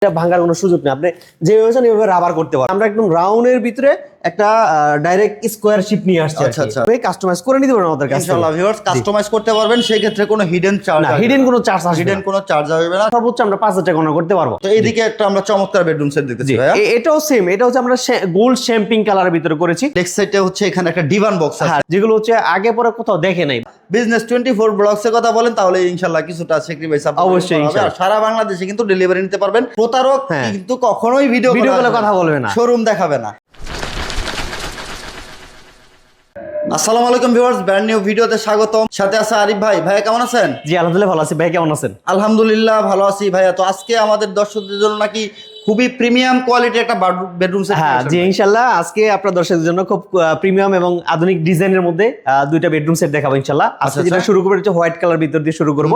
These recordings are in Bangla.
এটা ভাঙার কোনো সুযোগ নেই। আপনি যেভাবে চান এভাবে রাবার করতে পারেন। আমরা একদম রাউন্ডের ভিতরে একটা ডাইরেক্ট স্কোয়ার শিপ নিয়ে আসছি। আচ্ছা আচ্ছা, কাস্টমাইজ করে নিতে পারেন আমাদের কাছে। ইনশাআল্লাহ ভিউয়ার্স কাস্টমাইজ করতে পারবেন, সেই ক্ষেত্রে কোনো হিডেন চার্জ না, হিডেন কোনো চার্জ আসবে হিডেন না। কোনো চার্জ আসবে না। সর্বোচ্চ আমরা 5,000 টাকা অনার করতে পারবো। তো এইদিকে একটা আমরা চমৎকার বেডরুম সেট দেখতেছি ভাইয়া। এটাও সেম, এটা হচ্ছে আমরা গোল্ড শ্যাম্পিং কালারের ভিতরে করেছি। নেক্সট সাইডে হচ্ছে এখানে একটা ডিভান বক্স আছে, হ্যাঁ, যেগুলো হচ্ছে আগে পরে কোথাও দেখে নাই। বিজনেস 24 ব্লগস এর কথা বলেন তাহলে ইনশাআল্লাহ কিছুটা স্যাক্রিফাইস অবশ্যই হবে। আর সারা বাংলাদেশে কিন্তু ডেলিভারি নিতে পারবেন। প্রতারক হ্যাঁ। কিন্তু কখনোই ভিডিও কলে কথা বলবে না, শোরুম দেখাবে না। আসসালামু আলাইকুম ভিউয়ার্স, ব্র্যান্ড নিউ ভিডিওতে স্বাগতম। সাথে আছে আরিফ ভাই। ভাইয়া কেমন আছেন? জি আলহামদুলিল্লাহ ভালো আছি। ভাই কেমন আছেন? আলহামদুলিল্লাহ ভালো আছি ভাইয়া। তো আজকে আমাদের দর্শকদের জন্য নাকি খুবই প্রিমিয়াম কোয়ালিটির একটা বেডরুম সেট। হ্যাঁ জি ইনশাল্লাহ, আজকে আপনার দর্শকদের জন্য খুব প্রিমিয়াম এবং আধুনিক ডিজাইনের মধ্যে দুইটা বেডরুম সেট দেখাবো ইনশাল্লাহ। আজকে যেটা শুরু করবো হচ্ছে হোয়াইট কালার ভিতর দিয়ে শুরু করবো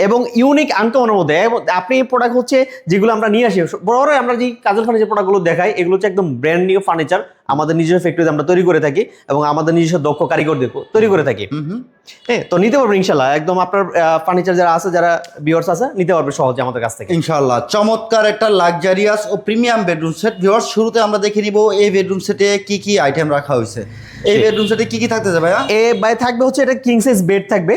এবং ইউনিক আনকমনের মধ্যে। আপনি প্রোডাক্ট হচ্ছে যেগুলো আমরা নিয়ে আসি, বড় আমরা যে কাজল ফার্নিচার প্রোডাক্টগুলো দেখাই, এগুলো হচ্ছে একদম ব্র্যান্ড নিউ ফার্নিচার। আমাদের নিজস্ব ফ্যাক্টরিতে আমরা তৈরি করে থাকি এবং আমাদের নিজস্ব দক্ষ কারিগর দিয়ে তৈরি করে থাকি। হ্যাঁ, তো নিতে পারবেন ইনশাল্লাহ। একদম আপনার ফার্নিচার যারা আছে, যারা ভিউয়ার্স আছে, নিতে পারবে সহজে আমাদের কাছ থেকে ইনশাআল্লাহ। চমৎকার একটা লাক্সারিয়াস ও প্রিমিয়াম বেডরুম সেট। ভিউয়ার্স শুরুতে আমরা দেখে নিব এই বেডরুম সেটে কি কি আইটেম রাখা হয়েছে। এই বেডরুম সেটে কি কি থাকতেছে ভাইয়া? ভাই থাকবে হচ্ছে এটা কিং সাইজ বেড থাকবে,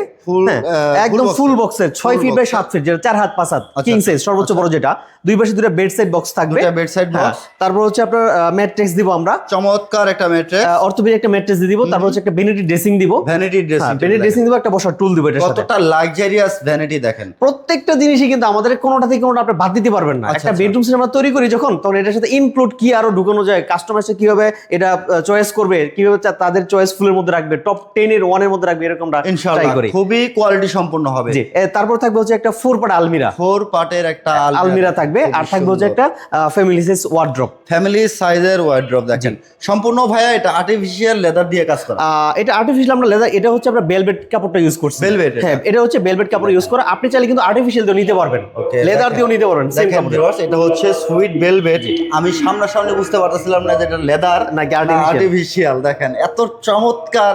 একদম ফুল বক্সের 6 ফিট বাই 7 ফিট, যেটা 4 হাত 5 হাত কিং সাইজ সর্বোচ্চ বড়, যেটা দুই পাশে দুটো বেড সাইড বক্স থাকবে। Bed side box. তারপর হচ্ছে আপনার ম্যাট্রেস দিব আমরা, চমৎকার একটা ম্যাট্রেস, অর্থোপেডিক একটা ম্যাট্রেস দিব। তারপর হচ্ছে একটা ভ্যানিটি ড্রেসিং দিব, ভ্যানিটি ড্রেসিং, ভ্যানিটি ড্রেসিং দিব, একটা বসার টুল দিব। এটার সাথে কতটা লাক্সারিয়াস ভ্যানিটি দেখেন। প্রত্যেকটা জিনিসই কিন্তু আমাদের কোনোটা থেকে কোনোটা আপনি বাদ দিতে পারবেন না। একটা বেডরুম সেট আমরা তৈরি করি যখন, তখন এটার সাথে ইনক্লুড কি আরো ঢুকানো যায়, কাস্টমাইজ কিভাবে এটা চয়েস করবে, কিভাবে তাদের চয়েস ফুলের মধ্যে রাখবে, টপ 10 এর 1 এর মধ্যে রাখবে, এরকম আমরা ট্রাই করি। খুবই কোয়ালিটি সম্পন্ন হবে। জি, তারপর থাকবে হচ্ছে একটা 4 পার্ট আলমিরা, 4 পার্টের একটা আলমিরা থাকবে। আর থাকবে হচ্ছে একটা ফ্যামিলি সাইজ ওয়ার্ড্রপ, ফ্যামিলি সাইজের ওয়ার্ড্রপ দেখেন। সম্পূর্ণ ভাইয়া এটা আর্টিফিশিয়াল লেদার দিয়ে কাজ করা। এটা আর্টিফিশিয়াল আমরা লেদার, এটা হচ্ছে আমরা ভেলভেট কাপড়টা ইউজ করছি। ভেলভেট, হ্যাঁ এটা হচ্ছে ভেলভেট কাপড় ইউজ করা। আপনি চাইলে কিন্তু আর্টিফিশিয়াল দিয়েও নিতে পারবেন, লেদার দিয়েও নিতে পারবেন। সেম দেখেন কাপড়। ভিউয়ার্স এটা হচ্ছে সুইট ভেলভেট। আমি সামনাসামনি বুঝতে পারতেছিলাম না যে এটা লেদার নাকি আর্টিফিশিয়াল। দেখেন এত চমৎকার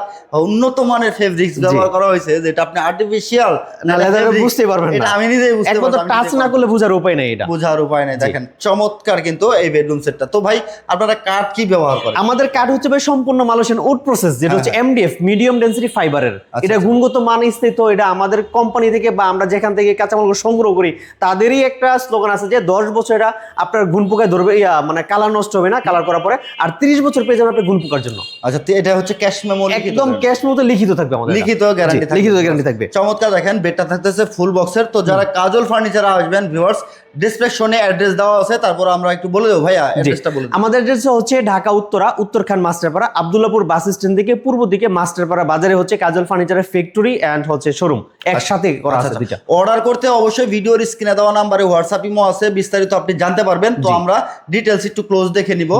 উন্নত মানের ফেব্রিক্স ব্যবহার করা হয়েছে, যেটা আপনি আর্টিফিশিয়াল না লেদার বুঝতে পারবেন না। এটা আমি নিজেই বুঝতে পারবো, টাচ না করলে বোঝার উপায় নাই, এটা বোঝার উপায় নাই। দেখেন চমৎকার কিন্তু এই বেডরুম সেটটা। তো ভাই আপনারা কাঠ কি ব্যবহার করেন? আমাদের কাঠ হচ্ছে ভাই সম্পূর্ণ মালয়েশিয়ান উড প্রসেস, যেটা হচ্ছে এমডিএফ, মিডিয়াম ডেনসিটি ফাইবারের। এটা গুণগত মান স্থিত। এটা আমাদের কোম্পানি থেকে বা আমরা যেখান থেকে কাঁচামালগুলো সংগ্রহ করি, তাদেরই একটা স্লোগান আছে যে 10 বছর এটা আপনার গুণ পোকায় ধরবে, মানে কালার নষ্ট হবে না কালার করার পরে, আর 30 বছর পেয়ে যাবে আপনার গুণ পোকার জন্য। আচ্ছা, এটা হচ্ছে ক্যাশ মেমো, একদম ক্যাশ মতো লিখিত থাকবে আমাদের, লিখিত গ্যারান্টি থাকবে, লিখিত গ্যারান্টি থাকবে। চমৎকার। দেখেন বেডটা থাকতেছে ফুল বক্সের। তো যারা কাজল ফার্নিচার আসবেন ভিউয়ার্স, ডেসক্রিপশনে অ্যাড্রেস দেওয়া আছে, তারপর আমরা একটু বলে দেব ভাইয়া অ্যাড্রেসটা বলে দেব। আমাদের অ্যাড্রেস হচ্ছে ঢাকা উত্তরা উত্তরখান মাস্টারপাড়া, আব্দুল্লাহপুর বাস স্ট্যান্ড থেকে পূর্ব দিকে মাস্টারপাড়া বাজারে হচ্ছে কাজল ফার্নিচারের ফ্যাক্টরি এন্ড হচ্ছে শোরুম একসাথে করা আছে দুইটা। অর্ডার করতে অবশ্যই ভিডিওর স্ক্রিনে দেওয়া নম্বরে হোয়াটসঅ্যাপ ইমো আছে, বিস্তারিত আপনি জানতে পারবেন। তো আমরা ডিটেইলস একটু ক্লোজ দেখে নিব।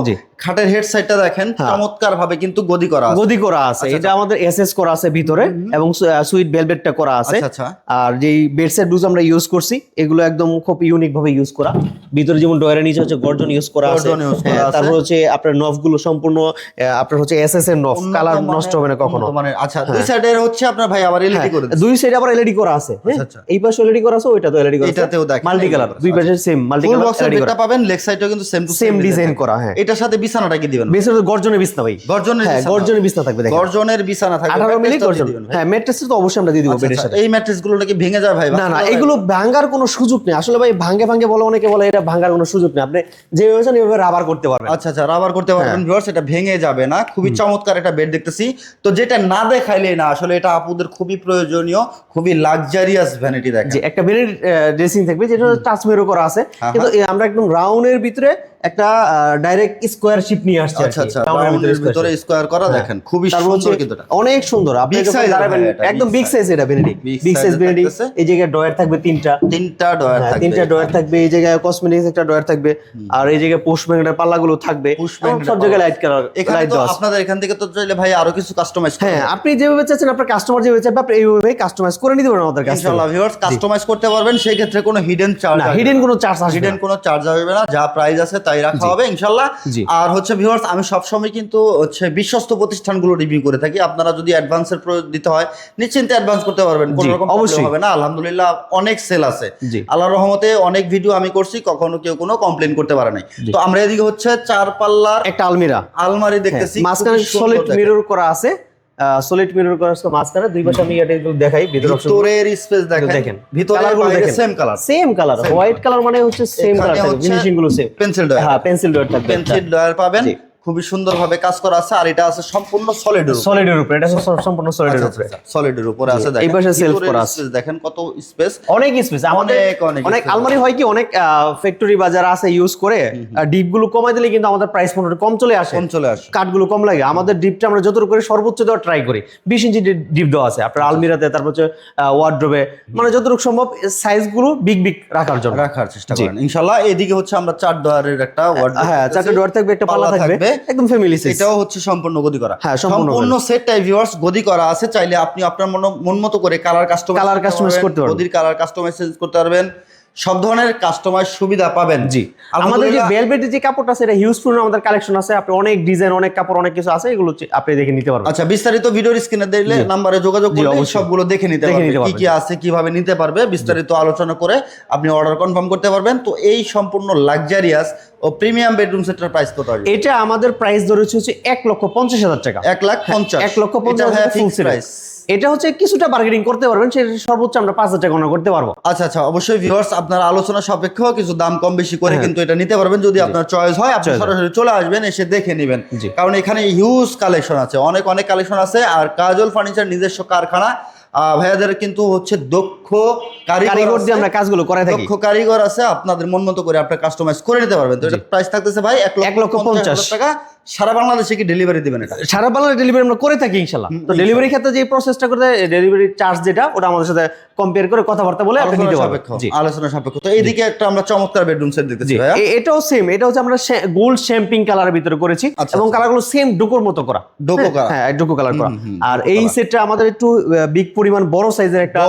খাটের হেড সাইডটা দেখেন চমৎকার ভাবে কিন্তু গদি করা আছে, এটা আমাদের এসএস করা আছে ভিতরে এবং সুইট ভেলভেটটা করা আছে। আর যেই বেড সেট ডুজ আমরা ইউজ করছি, এগুলো একদম খুব ইউনিক ভাবে ইউজ করা। ভিতরে যেমন ডয়ারের নিচে হচ্ছে গর্জন ইউজ করা আছে। তারপর হচ্ছে আপনার নফ গুলো সম্পূর্ণ আপনার হচ্ছে এসএস এর নফ, কালার নষ্ট হবে না কখনো। আচ্ছা, দুই সাইডে হচ্ছে আপনার ভাই আবার এলইডি করে দিয়েছে, দুই সাইডে আবার এলইডি করা আছে। এই পাশে এলইডি করা আছে, ওইটা তো এলইডি করা আছে, এটাতেও দেখেন মাল্টি কালার, দুই পাশে সেম মাল্টি কালার এলইডি করা পাবেন। লেগ সাইডটাও কিন্তু সেম টু সেম ডিজাইন করা। হ্যাঁ, এটার সাথে বিছানাটা কি দিবেন? বিছানা গর্জনের বিছনা ভাই, গর্জনের বিছনা থাকবে। দেখেন গর্জনের বিছানা থাকবে, 18 মিলি গর্জন। হ্যাঁ, ম্যাট্রেস তো অবশ্যই আমরা দিয়ে দিব বেডের সাথে। এই ম্যাট্রেস গুলো নাকি ভেঙে যায় ভাই? না, এগুলো ভাঙার কোনো সুযোগ নেই আসলে ভাই। ভাঙে বলে অনেকে বলে, এটা ভাঙার কোনো সুযোগ নেই। আপনি যেভাবে চান এভাবে রাবার করতে পারবেন। আচ্ছা, রাবার করতে পারবেন ভিউয়ার্স, এটা ভেঙে যাবে না। খুবই চমৎকার একটা বেড দেখতেছি। তো যেটা না দেখাইলে না, আসলে এটা আপুদের খুবই প্রয়োজনীয়, খুবই লাক্সারিয়াস ভ্যানিটি দেখেন। জি, একটা ভ্যানিটি ড্রেসিং থাকবে, যেটা টাচ মেরো করা আছে, কিন্তু আমরা একদম রাউন্ডের ভিতরে একটা ডাইরেক্ট স্কোয়ার শিপ নিয়ে আসছে। আচ্ছা, রাউন্ডের ভিতরে স্কোয়ার করা দেখেন, খুবই সুন্দর কিন্তু এটা অনেক সুন্দর। আপনি যখন দাঁড়াবেন একদম বিগ সাইজ, এটা ভ্যানিটি বিগ সাইজ ভ্যানিটি। এই জায়গায় ডয়ার থাকবে তিনটা ডয়ার থাকবে। এই জায়গায় কসমেটিক্স একটা ডয়ার থাকবে, আর এই জায়গায় পুশ ম্যাগনেটের পাল্লাগুলো থাকবে। সব জায়গায় লাইট কালার, লাইট দাও। আপনাদের এখান থেকে তো চাইলে ভাই আরো কিছু কাস্টমাইজ, হ্যাঁ আপনি যেভাবে চাচ্ছেন, আপনার কাস্টমার যেভাবে চাইবে আপনি এইভাবে কাস্টমাইজ করে নিতে পারেন আমাদের কাছে। ইনশাআল্লাহ ভিউয়ার্স কাস্টমাইজ করতে পারবেন, সেই ক্ষেত্রে কোনো হিডেন চার্জ না, হিডেন কোনো চার্জ আসবে না, হিডেন কোনো চার্জ আসবে না। যা প্রাইস আছে তাই রাখা হবে ইনশাআল্লাহ। আর হচ্ছে ভিউয়ার্স, আমি সবসময় কিন্তু হচ্ছে বিশ্বস্ত প্রতিষ্ঠানগুলো রিভিউ করে থাকি। আপনারা যদি অ্যাডভান্সের দিতে হয় নিশ্চিন্তে অ্যাডভান্স করতে পারবেন, কোনো রকম প্রবলেম হবে না। আলহামদুলিল্লাহ অনেক সেল আছে, আল্লাহর রহমতে অনেক ভিডিও আমি করছি, কখনো কেউ কোনো কমপ্লেন করতে পারে নাই। তো আমরা এদিকে হচ্ছে 4 পাল্লার একটা আলমারি দেখতেছি, মাঝখানে সলিড মিরর করা আছে, সলিড মিরর করা আছে মাঝখানে, দুই পাশে আমি এটা দেখাই ভিতরের স্পেস দেখেন, ভিতরের বাইরে সেম কালার হোয়াইট কালার মানে হচ্ছে সেম কালার থাকবে, ফিনিশিং গুলো সেম, পেন্সিল ডয়ার, হ্যাঁ পেন্সিল ডয়ার থাকবে, পেন্সিল ডয়ার পাবেন, খুবই সুন্দরভাবে কাজ করা আছে। আর এটা আছে সম্পূর্ণ সলিডের উপরে, এটা সম্পূর্ণ সলিডের উপরে আছে। দেখেন এই পাশে সেলফ করা আছে, দেখেন কত স্পেস, অনেক স্পেস। আমাদের অনেক আলমারি হয় কি অনেক ফ্যাক্টরি বাজার আছে ইউজ করে, ডিপ গুলো কমাই দিলে কিন্তু আমাদের প্রাইস মোটামুটি কম চলে আসে, কাট গুলো কম লাগে। আমাদের ডিপটা আমরা যতটুকু করে সর্বোচ্চ দেওয়া ট্রাই করি, 20 ইঞ্চি ডিপ দেওয়া আছে আপনার আলমিরাতে, তারপর হচ্ছে ওয়ার্ড্রোবে, মানে যতটুকু সম্ভব সাইজ গুলো বিগ রাখার জন্য রাখার চেষ্টা করেন ইনশাআল্লাহ। এদিকে হচ্ছে আমরা 4 ডয়ারের একটা ওয়ার্ড্রোব, হ্যাঁ 4টা ডয়ার থাকবে, একটা পাল্লা থাকবে, একদম ফ্যামিলি সাইজ। এটাও হচ্ছে সম্পূর্ণ গদি করা, হ্যাঁ সম্পূর্ণ সেটটাই ভিউয়ার্স গদি করা আছে। চাইলে আপনি আপনার মন মতো করে কালার কাস্টমাইজ করতে পারবেন, গদির কালার কাস্টমাইজ করতে পারবেন, সব ধরনের কাস্টমাইজ সুবিধা পাবেন। জি, আমাদের যে ভেলভেটের যে কাপড়টা আছে এটা হিউজফুল আমাদের কালেকশন আছে, আপনি অনেক ডিজাইন, অনেক কাপড়, অনেক কিছু আছে, এগুলো আপনি দেখে নিতে পারবেন। আচ্ছা, বিস্তারিত ভিডিওর স্ক্রিনে দিলে নম্বরে যোগাযোগ করলে সবগুলো দেখে নিতে পারবেন, কি কি আছে, কিভাবে নিতে পারবে, বিস্তারিত আলোচনা করে আপনি অর্ডার কনফার্ম করতে পারবেন। তো এই সম্পূর্ণ লাক্সারিয়াস ও প্রিমিয়াম বেডরুম সেটের প্রাইস কত আসবে? এটা আমাদের প্রাইস ধরেছে হচ্ছে 1,50,000 টাকা। 1,50,000, 1,50,000 ফুল প্রাইস। এটা হচ্ছে কিছুটা বার্গেনিং করতে পারবেন, সেটা সর্বোচ্চ আমরা 5,000 টাকা গণনা করতে পারবো। আচ্ছা আচ্ছা, অবশ্যই ভিউয়ার্স আপনারা আলোচনা সাপেক্ষ কিছু দাম কম বেশি করে কিন্তু এটা নিতে পারবেন, যদি আপনার চয়েস হয়। আপনি সরাসরি চলে আসবেন, এসে দেখে নেবেন, কারণ এখানে হিউজ কালেকশন আছে, অনেক কালেকশন আছে। আর কাজল ফার্নিচার নিজস্ব কারখানা, ভাইয়াদের কিন্তু হচ্ছে দক্ষ কারিগর দিয়ে আমরা কাজগুলো করে থাকি, দক্ষ কারিগর আছে, আপনাদের মন মতো করে আপনারা কাস্টমাইজ করে নিতে পারবেন। তো এটা প্রাইস থাকতেছে ভাই 1,50,000 টাকা। সারা বাংলাদেশে কি ডেলিভারি দিবেন? এটা সারা বাংলাদেশে ডেলিভারি আমরা করে থাকি ইনশাআল্লাহ। তো ডেলিভারি ক্ষেত্রে যে প্রসেসটা করতে, ডেলিভারি চার্জ যেটা, ওটা আমাদের সাথে কম্পেয়ার করে কথাবার্তা বলে আপনি দিতে পারবেন, আলোচনা সাপেক্ষ। তো এইদিকে একটা আমরা চমৎকার বেডরুম সেট দেখতেছি ভাই, এটাও সেম, এটা হচ্ছে আমরা গোল্ড শ্যাম্পিং কালারের ভিতরে করেছি, এবং কালারগুলো সেম ডোকোর মতো করা, ডোকো কালার, হ্যাঁ ডোকো কালার করা। আর এই সেটটা আমাদের একটু বিগ পরিমাণ বড় সাইজের একটা,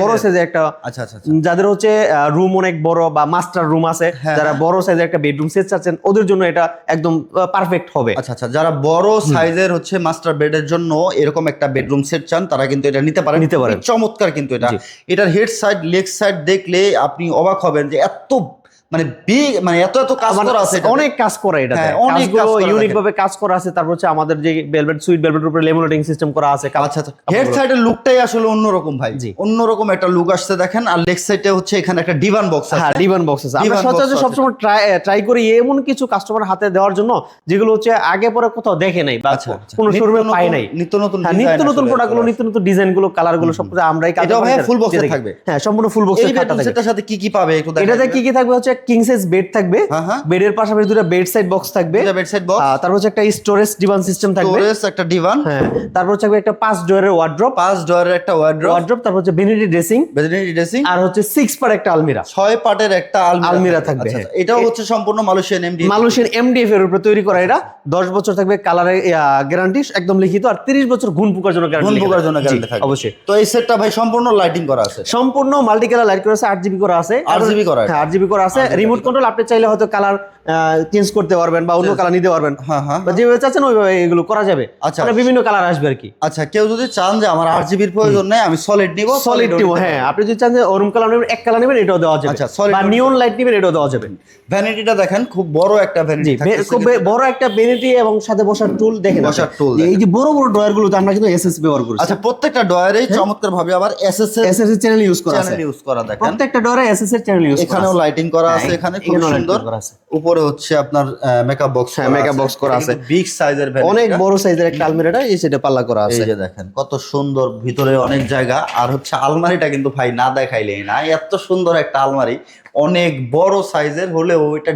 বড় সাইজের একটা, আচ্ছা আচ্ছা, যাদের হচ্ছে রুম অনেক বড় বা মাস্টার রুম আছে, যারা বড় সাইজের একটা বেডরুম সেট চাচ্ছেন, ওদের জন্য এটা একদম পারফেক্ট হবে। আচ্ছা আচ্ছা, যারা বড় সাইজের হচ্ছে মাস্টার বেডের জন্য এরকম একটা বেডরুম সেট চান, তারা কিন্তু এটা নিতে পারেন। চমৎকার কিন্তু এটার হেড সাইড, লেগ সাইড দেখলে আপনি অবাক হবেন যে এত এত কাজ করা আছে, অনেক কাজ করা, এটাতে কাজগুলো ইউনিক ভাবে কাজ করা আছে। তারপর হচ্ছে আমাদের যে ভেলভেট, সুইট ভেলভেটের উপরে লেমিনেটিং সিস্টেম করা আছে। আচ্ছা আচ্ছা, হেড সাইডের লুকটাই আসলে অন্যরকম ভাই, অন্যরকম একটা লুক আসছে দেখেন। আর লেগ সাইডে হচ্ছে এখানে একটা ডিভান বক্স আছে, হ্যাঁ ডিভান বক্স আছে। আমরা সচরাচর সবসময় ট্রাই করি এমন কিছু কাস্টমার হাতে দেওয়ার জন্য যেগুলো হচ্ছে আগে পরে কোথাও দেখে নাই বা কোনো শোরুমে পাই নাই। নিত্য নতুন প্রোডাক্টগুলো, নিত্য নতুন ডিজাইনগুলো, কালারগুলো সব কিছু আমরাই কাজ করি। এটা ফুল বক্সে থাকবে, হ্যাঁ সম্পূর্ণ ফুল বক্সে থাকবে। এটার সাথে কি কি পাবে একটু দেখেন। এটাতে কি কি থাকবে হচ্ছে কিং সাইজ বেড থাকবে, বেডের পাশাপাশি দুটো বেড সাইড বক্স থাকবে, তারপর হচ্ছে একটা স্টোরেজ ডিভান সিস্টেম থাকবে, স্টোরেজ একটা ডিভান, হ্যাঁ তারপর হচ্ছে একটা 5 ডয়ারের ওয়ার্ড্রপ, 5 ডয়ারের একটা ওয়ার্ড্রপ, তারপর হচ্ছে ভ্যানিটি ড্রেসিং, আর হচ্ছে 6 পার্ট একটা আলমিরা, 6 পার্টের একটা আলমিরা থাকবে। এটাও হচ্ছে সম্পূর্ণ মালয়েশিয়ান এমডিএফ এর উপরে তৈরি করা। এটা 10 বছর থাকবে কালারের গ্যারান্টি একদম লিখিত, আর 30 বছর ঘুণ পোকার জন্য গ্যারান্টি থাকবে অবশ্যই। তো এই সেটটা ভাই সম্পূর্ণ লাইটিং করা আছে, সম্পূর্ণ মাল্টি কালার লাইট করা আছে, 8GB করা আছে, 8GB করা, হ্যাঁ 8GB করা আছে। রিমোট কন্ট্রোল, আপনি চাইলে হয়তো কালার চেঞ্জ করতে পারবেন বা অন্য কালার নিতে পারবেন, হ্যাঁ হ্যাঁ যেভাবে চাচ্ছেন ওইভাবে এগুলো করা যাবে। আচ্ছা, বিভিন্ন কালার আসবে আর কি। আচ্ছা, কেউ যদি চান যে আমার 8GB এর প্রয়োজন নেই, আমি সলিড নিব, সলিড নিব, হ্যাঁ আপনি যদি চান যে অরুণ কালার নেবেন, এক কালার নেবেন, এটাও দেওয়া যাবে। আচ্ছা, বা নিয়ন লাইট নেবেন, এটাও দেওয়া যাবে। ভ্যানিটিটা দেখেন, খুব বড় একটা ভ্যানিটি, খুব বড় একটা ভ্যানিটি, এবং সাথে বসার টুল দেখেন, বসার টুল। এই যে বড় বড় ডয়ার গুলোতে আমরা কিন্তু এসএস ব্যবহার করি। আচ্ছা, প্রত্যেকটা ডয়ারে চমৎকার ভাবে আবার এসএস এর চ্যানেল ইউজ করা আছে, দেখেন প্রত্যেকটা ডয়ারে এসএস এর চ্যানেল ইউজ করা আছে। এখানেও লাইটিং করা আছে, এখানে খুব সুন্দর। উপরে হচ্ছে আপনার মেকআপ বক্স, হ্যাঁ মেকআপ বক্স করা আছে, বিগ সাইজের ভ্যানিটি, অনেক বড় সাইজের একটা আলমিরাটা এই সেটা পাল্লা করা আছে। এই যে দেখেন কত সুন্দর, ভিতরে অনেক জায়গা। আর হচ্ছে আলমারিটা কিন্তু ভাই না দেখাইলেই না, এত সুন্দর একটা আলমারি, অনেক বড় সাইজের হলেও এটা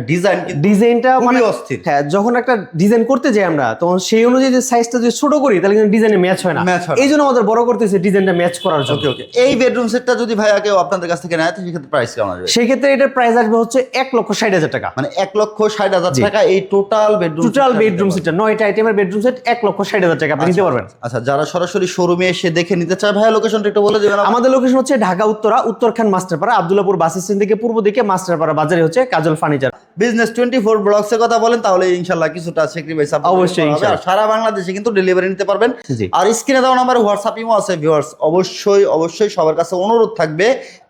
ডিজাইনটা মানে অস্থির। হ্যাঁ, যখন একটা ডিজাইন করতে যাই আমরা, তখন সেই অনুযায়ী যে সাইজটা যদি ছোট করি তাহলে কিন্তু ডিজাইনে ম্যাচ হয় না, এই জন্য আমাদের বড় করতেছে ডিজাইনটা ম্যাচ করার জন্য। ওকে, এই বেডরুম সেটটা যদি ভাই কেউ আপনাদের কাছ থেকে নেয়, সেক্ষেত্রে প্রাইস কেমন আসবে? সেক্ষেত্রে এটার প্রাইস আসবে হচ্ছে 1,60,000 টাকা, মানে 1,60,000 টাকা। এই টোটাল বেডরুম সেটটা 9টা আইটেমের বেডরুম সেট 1,60,000 টাকা আপনি নিতে পারবেন। আচ্ছা, যারা সরাসরি শোরুমে এসে দেখে নিতে চায়, ভাই লোকেশনটা একটু বলে দেবেন। আমাদের লোকেশন হচ্ছে ঢাকা উত্তরখান মাস্টারপাড়া, আব্দুল্লাহপুর বাস স্ট্যান্ড থেকে পূর্ব দিকে মাস্টারপাড়া বাজারে হচ্ছে কাজল ফার্নিচার। বিজনেস 24 ব্লগসের কথা বলেন তাহলে ইনশাআল্লাহ কিছুটা স্যাক্রিফাইস অবশ্যই আর সারা বাংলাদেশে কিন্তু ডেলিভারি নিতে পারবেন। জি। আর স্ক্রিনে দেওয়া নাম্বারে হোয়াটসঅ্যাপ ইমো আছে ভিউয়ার্স, অবশ্যই সবার কাছে অনুরোধ থাকবে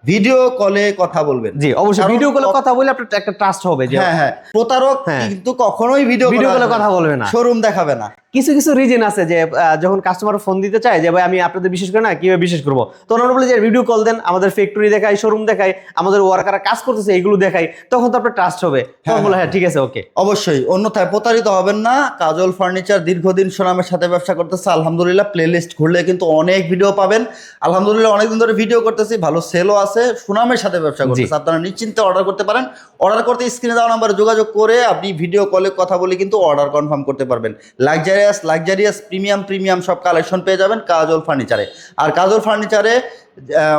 ভিডিও কলে কথা বলবেন। জি অবশ্যই, কারণ ভিডিও কলে কথা বলে আপনার একটা ট্রাস্ট হবে যে হ্যাঁ প্রতারক কিন্তু কখনোই ভিডিও কলে কথা বলবে না, শোরুম দেখাবে না। কিছু কিছু রিজন আছে যে যখন কাস্টমার ফোন দিতে চায় যে ভাই আমি আপনাদের বিশেষ করে না কিভাবে বিশেষ করবো, তো ওনারা বলে যে ভিডিও কল দেন, আমাদের ফ্যাক্টরি দেখাই, শোরুম দেখাই, আমাদের ওয়ার্কাররা কাজ করতেছে এগুলো দেখাই, তখন তো আপনার ট্রাস্ট হবে। তখন বলে হ্যাঁ ঠিক আছে ওকে। অবশ্যই, অন্যথায় প্রতারিত হবেন না। কাজল ফার্নিচার দীর্ঘদিন সুনামের সাথে ব্যবসা করতেছে আলহামদুলিল্লাহ। প্লে লিস্ট ঘুরলে কিন্তু অনেক ভিডিও পাবেন আলহামদুলিল্লাহ। অনেকদিন ধরে ভিডিও করতেছি, ভালো সেলও আছে, সুনামের সাথে ব্যবসা করতেছে। আপনারা নিশ্চিন্তে অর্ডার করতে পারেন। অর্ডার করতে স্ক্রিনে দেওয়া নাম্বারে যোগাযোগ করে আপনি ভিডিও কলে কথা বলে কিন্তু অর্ডার কনফার্ম করতে পারবেন। লাক্সারিয়াস প্রিমিয়াম সব কালেকশন পেয়ে যাবেন কাজল ফার্নিচারে। আর কাজল ফার্নিচারে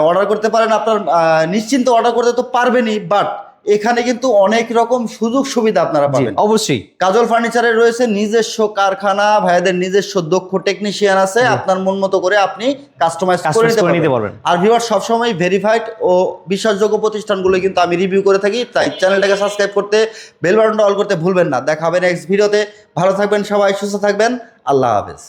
অর্ডার করতে পারেন, আপনার নিশ্চিন্তে অর্ডার করতে তো পারবেনই, বাট এখানে কিন্তু অনেক রকম সুযোগ সুবিধা আপনারা পাবেন। অবশ্যই কাজল ফার্নিচারে রয়েছে নিজস্ব কারখানা, ভাইদের নিজস্ব দক্ষ টেকনিশিয়ান আছে, আপনার মন মতো করে আপনি কাস্টমাইজ করে নিতে পারবেন। আর ভিউয়ার সবসময় ভেরিফাইড ও বিশ্বাসযোগ্য প্রতিষ্ঠানগুলো কিন্তু আমি রিভিউ করে থাকি, তাই চ্যানেলটাকে সাবস্ক্রাইব করতে, বেল বাটনটা অল করতে ভুলবেন না। দেখা হবে নেক্সট ভিডিওতে। ভালো থাকবেন সবাই, সুস্থ থাকবেন, আল্লাহ হাফেজ।